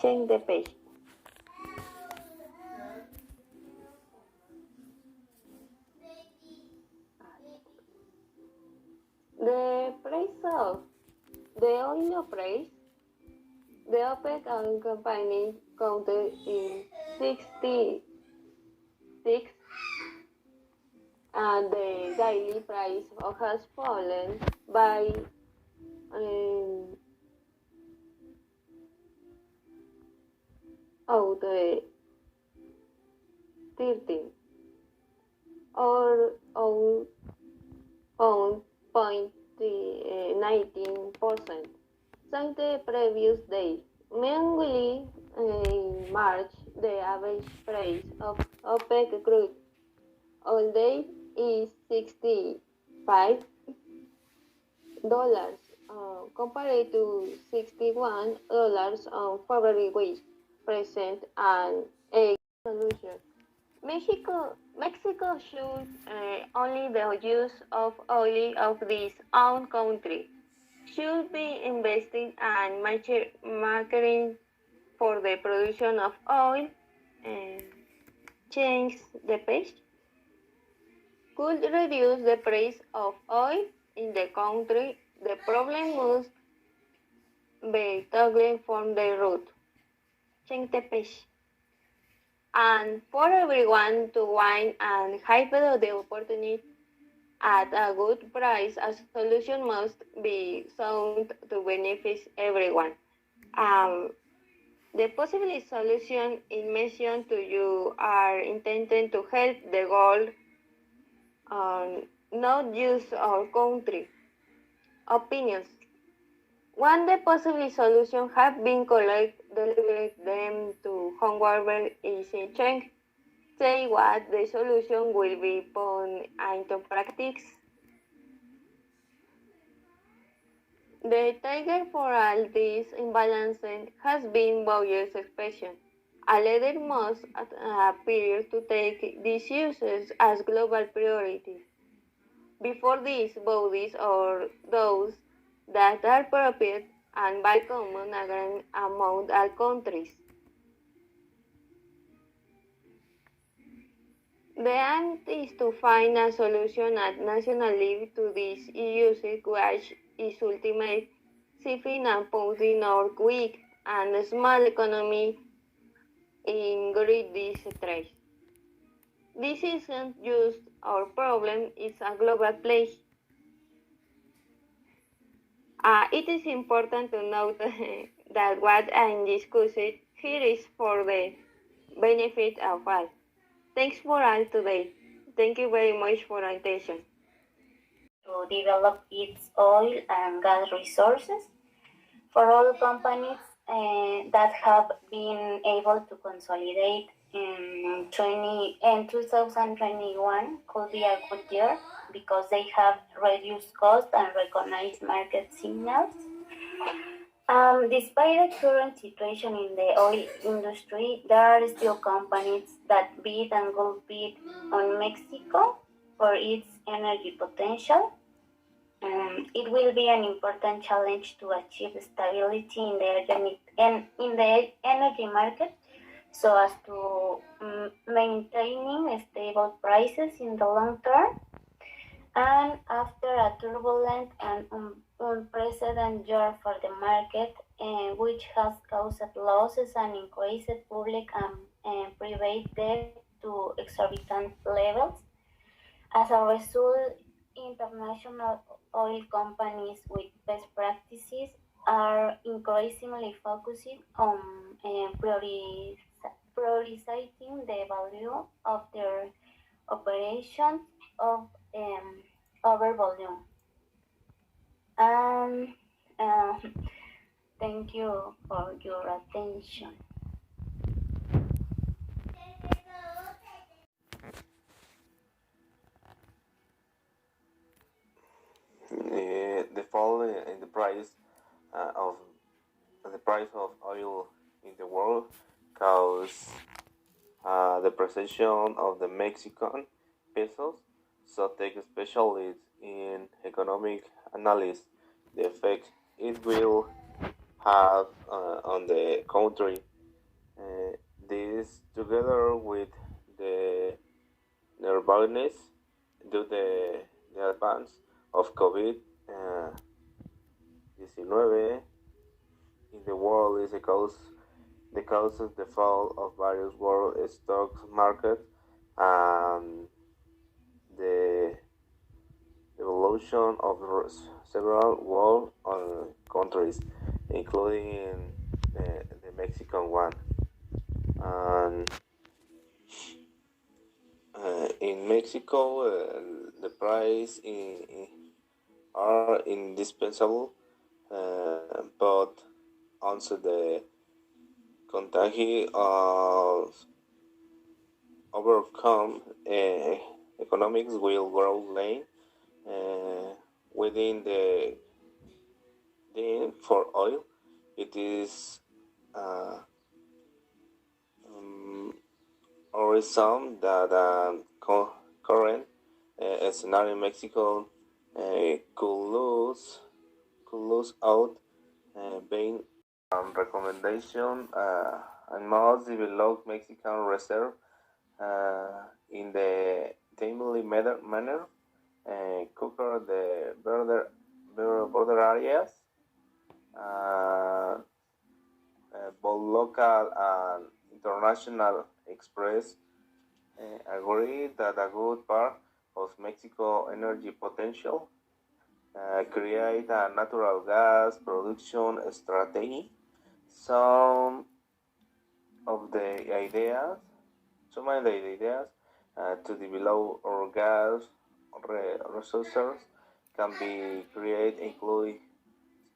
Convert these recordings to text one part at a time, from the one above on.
Change the page. The price of the oil price, the OPEC oil company counted in 66, and the daily price has fallen by the 13 or 0.19% since the previous day. Meanwhile, in March, the average price of OPEC crude oil day is $65 compared to $61 on February, which present an a solution. Mexico should only the use of oil of this own country should be investing and marketing for the production of oil. And change the page. Could reduce the price of oil in the country. The problem must be tackled from the root. Change the page. And for everyone to win and hype the opportunity at a good price, a solution must be found to benefit everyone. The possible solutions in mentioned to you are intended to help the goal, not use our country. Opinions. One the possible solutions have been collected, delivered them to whoever is in charge. Say what the solution will be put into practice. The tiger for all these imbalances has been Bowyer's expression. A leader must appear to take these uses as global priorities. Before these bodies or those that are appropriate and by common agreement among all countries. The aim is to find a solution at national level to this issue, which is ultimately saving and putting our weak and small economy in great distress. This isn't just our problem, it's a global place. It is important to note that what I am discussing here is for the benefit of all. Thanks for all today. Thank you very much for your attention. To develop its oil and gas resources for all companies that have been able to consolidate in 2021 could be a good year because they have reduced costs and recognized market signals. Despite the current situation in the oil industry, there are still companies that bid and will bid on Mexico for its energy potential. It will be an important challenge to achieve stability in the energy market so as to maintaining stable prices in the long term. And after a turbulent and unprecedented year for the market, which has caused losses and increased public and private debt to exorbitant levels, as a result, international oil companies with best practices are increasingly focusing on prioritizing the value of their operations over volume. And thank you for your attention. The fall in the price of oil in the world caused depreciation of the Mexican pesos. So take specialists in economic analysis the effect it will have on the country. This, together with the nervousness due to the advance of COVID 19 in the world, is the causes the fall of various world stock markets and the evolution of several world countries, including the Mexican one. And in Mexico, the price are indispensable, but also the contagion of overcome economics will grow lane within the for oil. It is uh, um, or some that current scenario in Mexico could lose out being recommendation and must develop Mexican reserve in the timely manner, cover the border areas, uh, both local and international express agree that a good part of Mexico energy potential create a natural gas production strategy. Some of the ideas, some of the ideas to develop our gas resources can be created, including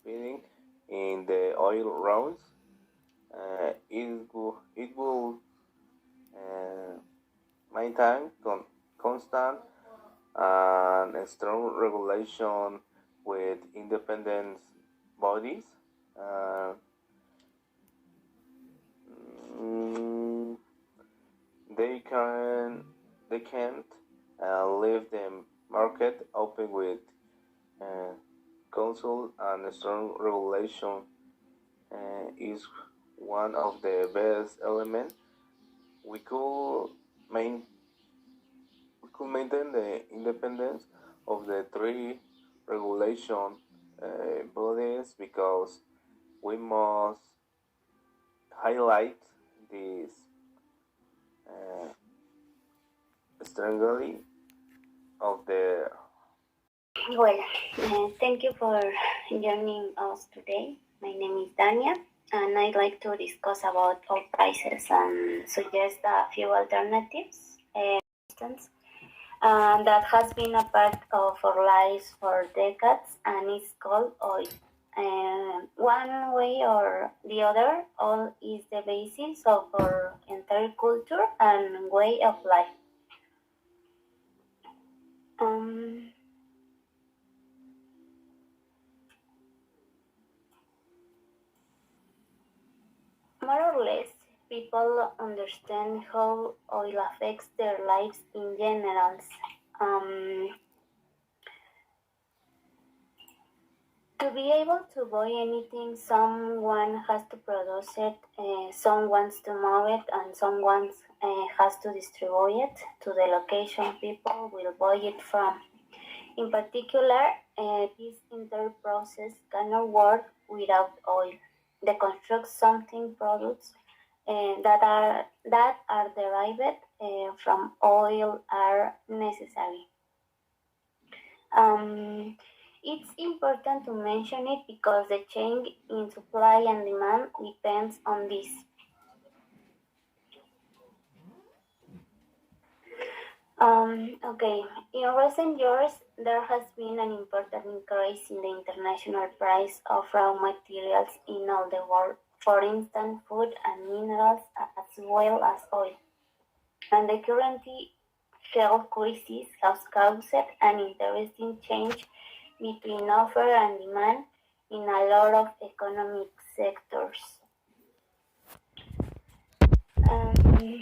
speeding in the oil rounds. It will uh, maintain constant and strong regulation with independent bodies. Uh, mm, they can they can't leave the market open with uh, council and strong regulation is one of the best elements. We could main we could maintain the independence of the three regulation bodies because we must highlight this uh, strengthening of the. Well, thank you for joining us today. My name is Dania, and I'd like to discuss about oil prices and suggest a few alternatives. Instance, that has been a part of our lives for decades, and it's called oil. One way or the other, oil is the basis of our entire culture and way of life. Um, More or less, people understand how oil affects their lives in general. Um, to be able to buy anything, someone has to produce it, someone wants to move it, and someone has to distribute it to the location people will buy it from. In particular, this entire process cannot work without oil. The construct something products that are derived from oil are necessary. Um, it's important to mention it because the change in supply and demand depends on this. Okay, in recent years, there has been an important increase in the international price of raw materials in all the world, for instance, food and minerals, as well as oil. And the current health crisis has caused an interesting change between offer and demand in a lot of economic sectors. Um,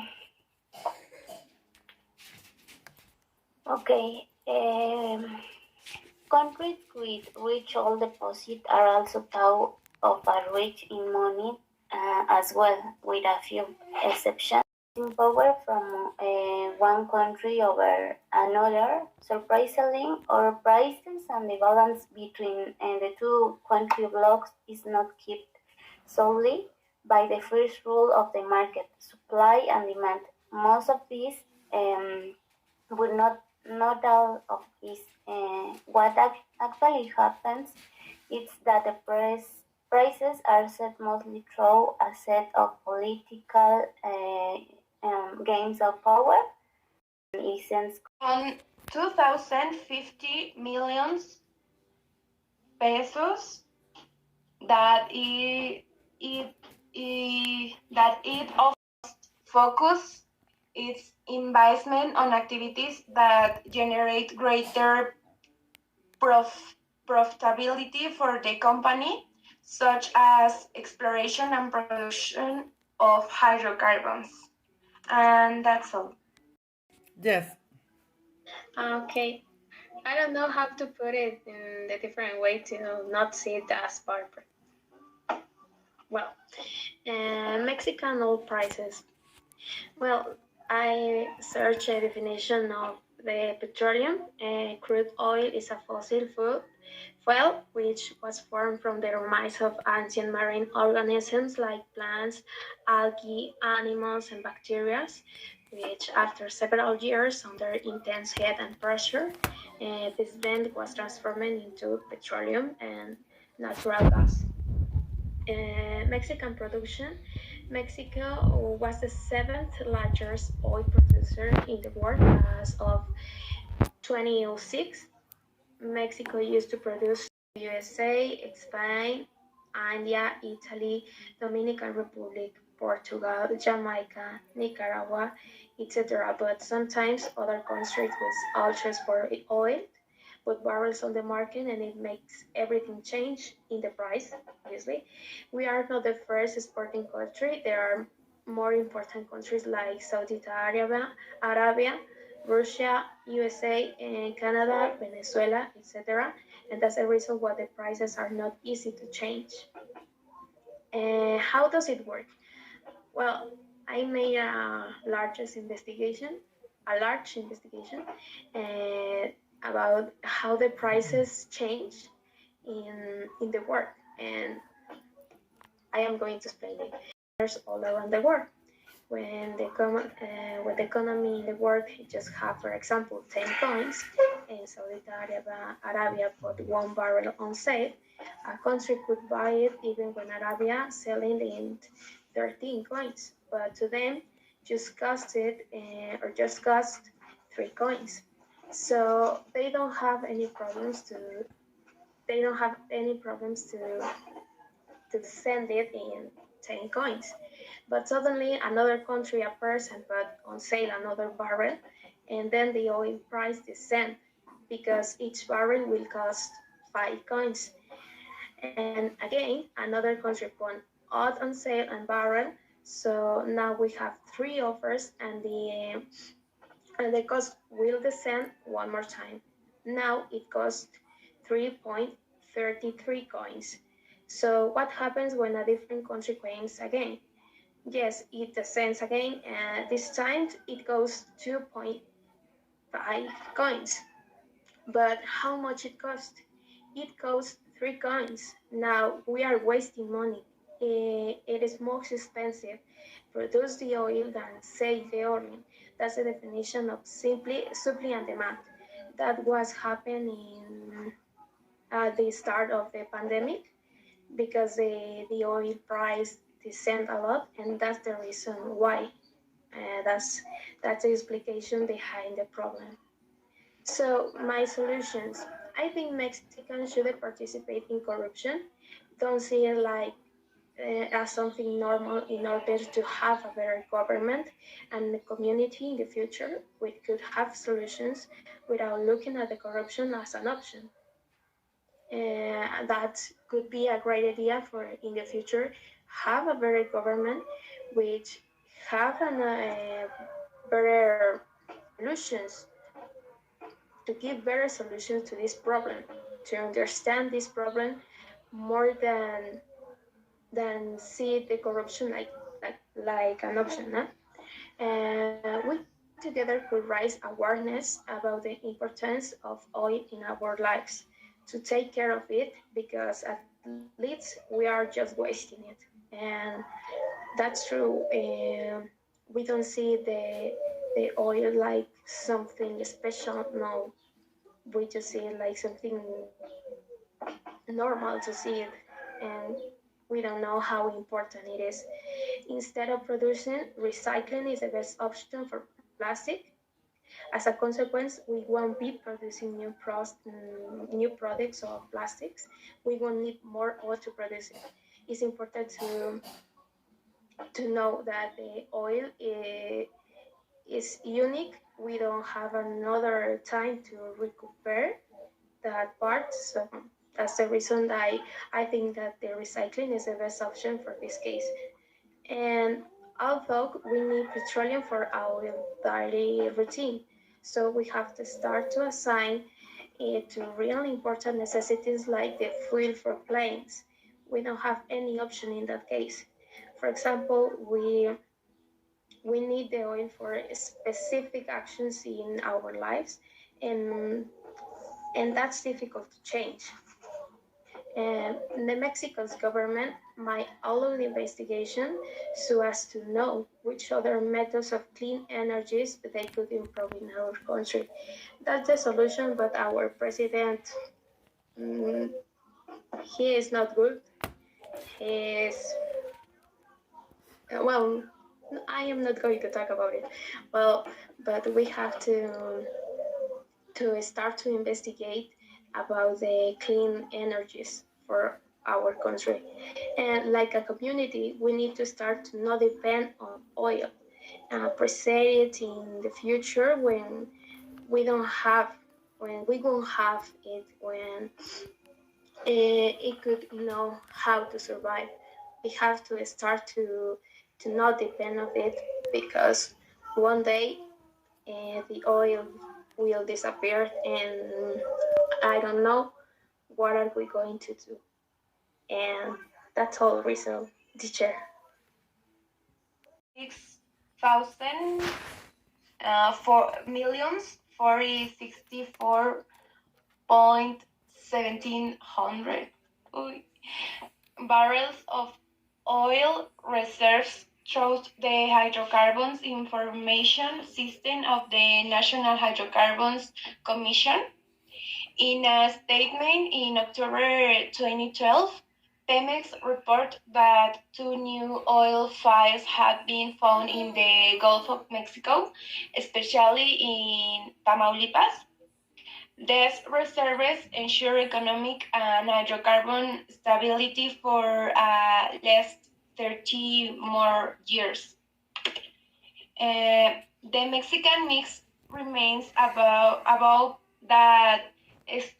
okay. Countries with rich oil deposits are also of are rich in money as well, with a few exceptions. In power from one country over another, surprisingly, or prices and the balance between the two country blocks is not kept solely by the first rule of the market, supply and demand. Most of these would not all of this. What actually happens is that the prices are set mostly through a set of political games of power. Essence On 2050 millions pesos that it offers focus its investment on activities that generate greater prof- profitability for the company, such as exploration and production of hydrocarbons. And that's all. Yes. Okay, I don't know how to put it in the different way to not see it as barber. Well, Mexican oil prices. Well, I searched a definition of the petroleum. Crude oil is a fossil fuel which was formed from the remains of ancient marine organisms like plants, algae, animals, and bacteria, which after several years under intense heat and pressure, this blend was transformed into petroleum and natural gas. Mexican production. Mexico was the seventh largest oil producer in the world as of 2006. Mexico used to produce USA, Spain, India, Italy, Dominican Republic, Portugal, Jamaica, Nicaragua, etc. But sometimes other countries will also export oil, put barrels on the market, and it makes everything change in the price, obviously. We are not the first exporting country. There are more important countries like Saudi Arabia, Russia, USA, and Canada, Venezuela, etc. And that's the reason why the prices are not easy to change. How does it work? Well, I made a large investigation uh, about how the prices change in the world, and I am going to explain it. There's all around the world. When the economy in the world just have, for example, 10 coins, and Saudi Arabia put one barrel on sale, a country could buy it even when Arabia selling in 13 coins, but to them just cost 3 coins. So they don't have any problems to send it in 10 coins. But suddenly another country appears and put on sale another barrel, and then the oil price descends because each barrel will cost 5 coins. And again, another country put odd on sale and barrel. So now we have three offers, and the cost will descend one more time. Now it costs 3.33 coins. So what happens when a different country claims again? Yes, it descends again, and this time it goes 2.5 coins. But how much it cost? It costs 3 coins. Now we are wasting money. It is more expensive produce the oil than save the oil. That's the definition of simply supply and demand. That was happening at the start of the pandemic because the oil price descended a lot, and that's the reason why. That's the explication behind the problem. So my solutions. I think Mexicans should participate in corruption. Don't see it like as something normal in order to have a better government and the community in the future. We could have solutions without looking at the corruption as an option. That could be a great idea for in the future. Have a better government, which have better solutions to give better solutions to this problem, to understand this problem more than than see the corruption like an option. Huh? We together could raise awareness about the importance of oil in our lives to take care of it because at least we are just wasting it. And that's true. We don't see the oil like something special. No, we just see it like something normal to see it, and we don't know how important it is. Instead of producing, recycling is the best option for plastic. As a consequence, we won't be producing new products or plastics. We won't need more oil to produce it. It's important to know that the oil is unique. We don't have another time to recuperate that part. So that's the reason I think that the recycling is the best option for this case. And although we need petroleum for our daily routine, so we have to start to assign it to really important necessities like the fuel for planes. We don't have any option in that case. For example, we need the oil for specific actions in our lives, and and that's difficult to change. And the Mexico's government might allow the investigation so as to know which other methods of clean energies they could improve in our country. That's the solution, but our president, mm, he is not good. He is, well, I am not going to talk about it. Well, but we have to start to investigate about the clean energies for our country. And like a community, we need to start to not depend on oil and appreciate it in the future we don't have when we won't have it, when it could know how to survive. We have to start to not depend on it because one day the oil will disappear, and I don't know what are we going to do. And that's all reason, teacher. 6,000 4 millions 4064.1700 barrels of oil reserves through the hydrocarbons information system of the National Hydrocarbons Commission. In a statement in October 2012, Pemex reported that 2 new oil fields had been found in the Gulf of Mexico, especially in Tamaulipas. These reserves ensure economic and hydrocarbon stability for last 30 more years. The Mexican mix remains above that is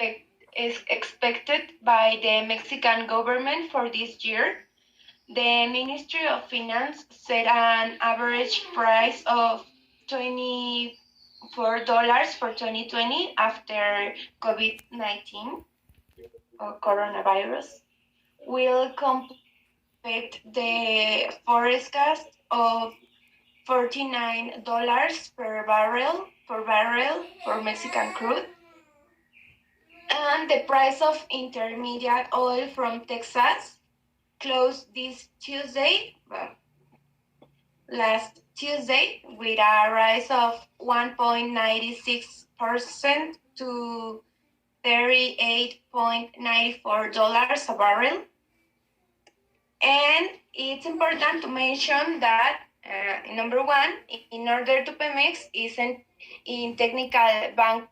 expected by the Mexican government for this year. The Ministry of Finance set an average price of $24 for 2020 after COVID-19 or coronavirus. Will complete the forecast of $49 per barrel for Mexican crude. And the price of intermediate oil from Texas closed this Tuesday, last Tuesday, with a rise of 1.96% to $38.94 a barrel. And it's important to mention that number one, in order to Pemex isn't in technical